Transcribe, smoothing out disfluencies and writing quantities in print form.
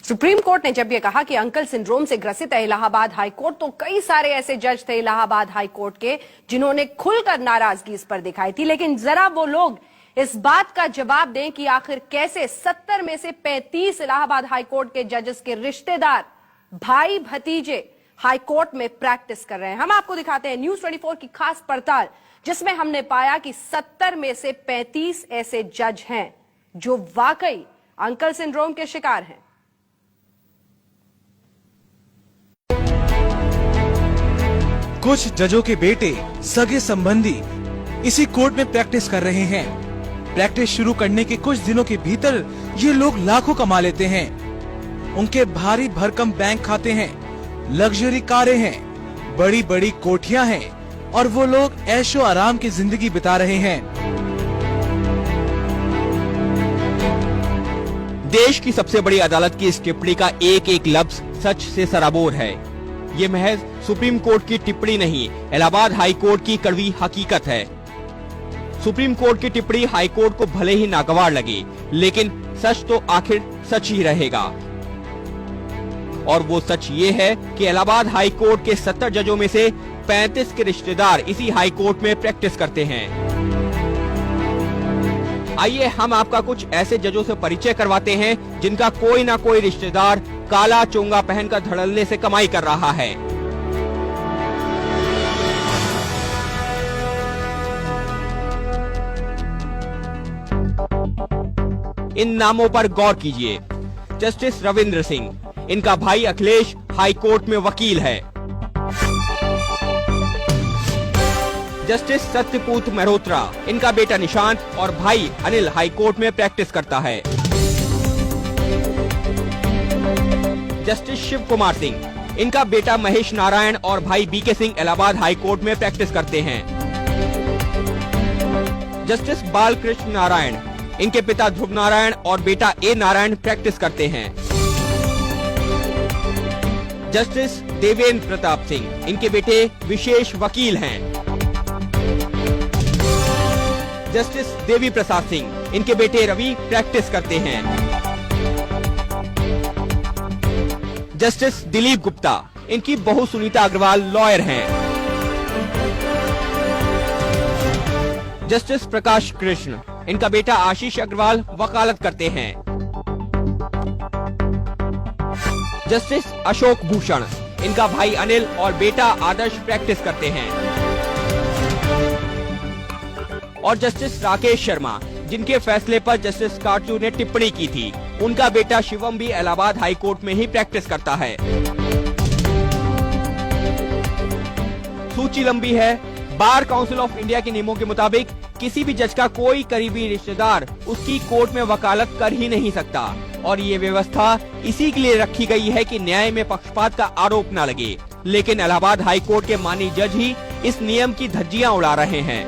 Supreme court ने जब यह कहा कि अंकल सिंड्रोम से ग्रसित है इलाहाबाद हाई कोर्ट, तो कई सारे ऐसे जज थे इलाहाबाद हाई कोर्ट के जिन्होंने खुलकर नाराजगी इस पर दिखाई थी। लेकिन जरा वो लोग इस बात का जवाब दें कि आखिर कैसे 70 में से 35 इलाहाबाद हाई कोर्ट के जजेस के रिश्तेदार, भाई भतीजे हाई कोर्ट में प्रैक्टिस कर रहे हैं। हम आपको दिखाते हैं न्यूज 24 की खास पड़ताल, जिसमें हमने पाया कि 70 में से 35 ऐसे जज हैं जो वाकई अंकल सिंड्रोम के शिकार हैं। कुछ जजों के बेटे, सगे संबंधी इसी कोर्ट में प्रैक्टिस कर रहे हैं। प्रैक्टिस शुरू करने के कुछ दिनों के भीतर ये लोग लाखों कमा लेते हैं। उनके भारी भरकम बैंक खाते हैं, लग्जरी कारें हैं, बड़ी बड़ी कोठियां हैं और वो लोग ऐशो आराम की जिंदगी बिता रहे हैं। देश की सबसे बड़ी अदालत की इस टिप्पणी का एक एक लफ्ज सच से सराबोर है। ये महज सुप्रीम कोर्ट की टिप्पणी नहीं, इलाहाबाद हाई कोर्ट की कड़वी हकीकत है। सुप्रीम कोर्ट की टिप्पणी हाई कोर्ट को भले ही नागवार लगे, लेकिन सच तो आखिर सच ही रहेगा। और वो सच ये है कि इलाहाबाद हाई कोर्ट के 70 जजों में से 35 के रिश्तेदार इसी हाई कोर्ट में प्रैक्टिस करते हैं। आइए हम आपका कुछ ऐसे जजों से परिचय करवाते हैं जिनका कोई ना कोई रिश्तेदार काला चोंगा पहनकर धड़ल्ले से कमाई कर रहा है। इन नामों पर गौर कीजिए। जस्टिस रविंद्र सिंह, इनका भाई अखिलेश हाई कोर्ट में वकील है। जस्टिस सत्यपूत मल्होत्रा, इनका बेटा निशांत और भाई अनिल हाई कोर्ट में प्रैक्टिस करता है। जस्टिस शिव कुमार सिंह, इनका बेटा महेश नारायण और भाई BK Singh Allahabad high court में प्रैक्टिस करते हैं। जस्टिस बालकृष्ण नारायण, इनके पिता ध्रुव नारायण और बेटा ए नारायण प्रैक्टिस करते हैं। जस्टिस देवेंद्र प्रताप सिंह, इनके बेटे विशेष वकील हैं। जस्टिस देवी प्रसाद सिंह, इनके बेटे रवि प्रैक्टिस करते हैं। जस्टिस दिलीप गुप्ता, इनकी बहू सुनीता अग्रवाल लॉयर हैं। जस्टिस प्रकाश कृष्ण, इनका बेटा आशीष अग्रवाल वकालत करते हैं। जस्टिस अशोक भूषण, इनका भाई अनिल और बेटा आदर्श प्रैक्टिस करते हैं। और जस्टिस राकेश शर्मा, जिनके फैसले पर जस्टिस काटजू ने टिप्पणी की थी, उनका बेटा शिवम भी इलाहाबाद हाई कोर्ट में ही प्रैक्टिस करता है। सूची लंबी है। बार काउंसिल ऑफ इंडिया के नियमों के मुताबिक किसी भी जज का कोई करीबी रिश्तेदार उसकी कोर्ट में वकालत कर ही नहीं सकता, और ये व्यवस्था इसी के लिए रखी गई है कि न्याय में पक्षपात का आरोप न लगे। लेकिन इलाहाबाद हाई कोर्ट के माननीय जज ही इस नियम की धज्जियां उड़ा रहे हैं।